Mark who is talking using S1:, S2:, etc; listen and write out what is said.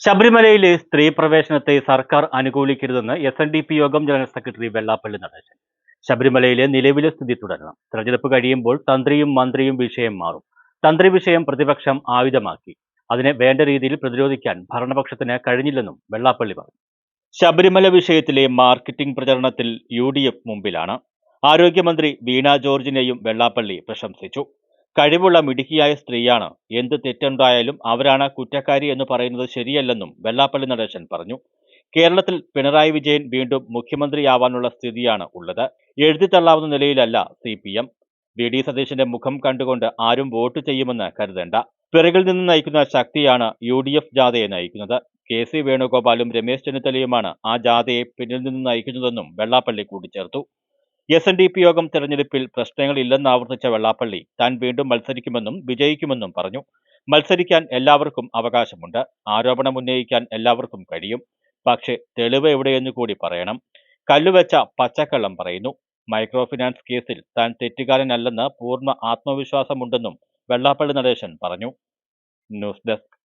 S1: ശബരിമലയിലെ സ്ത്രീ പ്രവേശനത്തെ സർക്കാർ അനുകൂലിക്കരുതെന്ന് SNDP യോഗം ജനറൽ സെക്രട്ടറി വെള്ളാപ്പള്ളി നടേശൻ. ശബരിമലയിലെ നിലവിലെ സ്ഥിതി തുടരണം. തെരഞ്ഞെടുപ്പ് കഴിയുമ്പോൾ തന്ത്രിയും മന്ത്രിയും വിഷയം മാറും. തന്ത്രി വിഷയം പ്രതിപക്ഷം ആയുധമാക്കി. അതിനെ വേണ്ട രീതിയിൽ പ്രതിരോധിക്കാൻ ഭരണപക്ഷത്തിന് കഴിഞ്ഞില്ലെന്നും വെള്ളാപ്പള്ളി പറഞ്ഞു. ശബരിമല വിഷയത്തിലെ മാർക്കറ്റിംഗ് പ്രചരണത്തിൽ UDF മുമ്പിലാണ്. ആരോഗ്യമന്ത്രി വീണ ജോർജിനെയും വെള്ളാപ്പള്ളി പ്രശംസിച്ചു. കഴിവുള്ള മിടുക്കിയായ സ്ത്രീയാണ്. എന്ത് തെറ്റുണ്ടായാലും അവരാണ് കുറ്റക്കാരി എന്ന് പറയുന്നത് ശരിയല്ലെന്നും വെള്ളാപ്പള്ളി നടേശൻ പറഞ്ഞു. കേരളത്തിൽ പിണറായി വിജയൻ വീണ്ടും മുഖ്യമന്ത്രിയാവാനുള്ള സ്ഥിതിയാണ് ഉള്ളത്. എഴുതിത്തള്ളാവുന്ന നിലയിലല്ല CPM. VD സതീശന്റെ മുഖം കണ്ടുകൊണ്ട് ആരും വോട്ട് ചെയ്യുമെന്ന് കരുതേണ്ട. പിറകിൽ നിന്ന് നയിക്കുന്ന ശക്തിയാണ് UDF ജാഥയെ നയിക്കുന്നത്. KC വേണുഗോപാലും രമേശ് ചെന്നിത്തലയുമാണ് ആ ജാഥയെ പിന്നിൽ നിന്ന് നയിക്കുന്നതെന്നും വെള്ളാപ്പള്ളി കൂട്ടിച്ചേർത്തു. SNDP യോഗം തെരഞ്ഞെടുപ്പിൽ പ്രശ്നങ്ങളില്ലെന്ന് ആവർത്തിച്ച വെള്ളാപ്പള്ളി താൻ വീണ്ടും മത്സരിക്കുമെന്നും വിജയിക്കുമെന്നും പറഞ്ഞു. മത്സരിക്കാൻ എല്ലാവർക്കും അവകാശമുണ്ട്. ആരോപണം ഉന്നയിക്കാൻ എല്ലാവർക്കും കഴിയും. പക്ഷേ തെളിവ് എവിടെയെന്ന് കൂടി പറയണം. കല്ലുവെച്ച പച്ചക്കള്ളം പറയുന്നു. മൈക്രോ ഫിനാൻസ് കേസിൽ താൻ തെറ്റുകാരനല്ലെന്ന് പൂർണ്ണ ആത്മവിശ്വാസമുണ്ടെന്നും വെള്ളാപ്പള്ളി നടേശൻ പറഞ്ഞു. News desk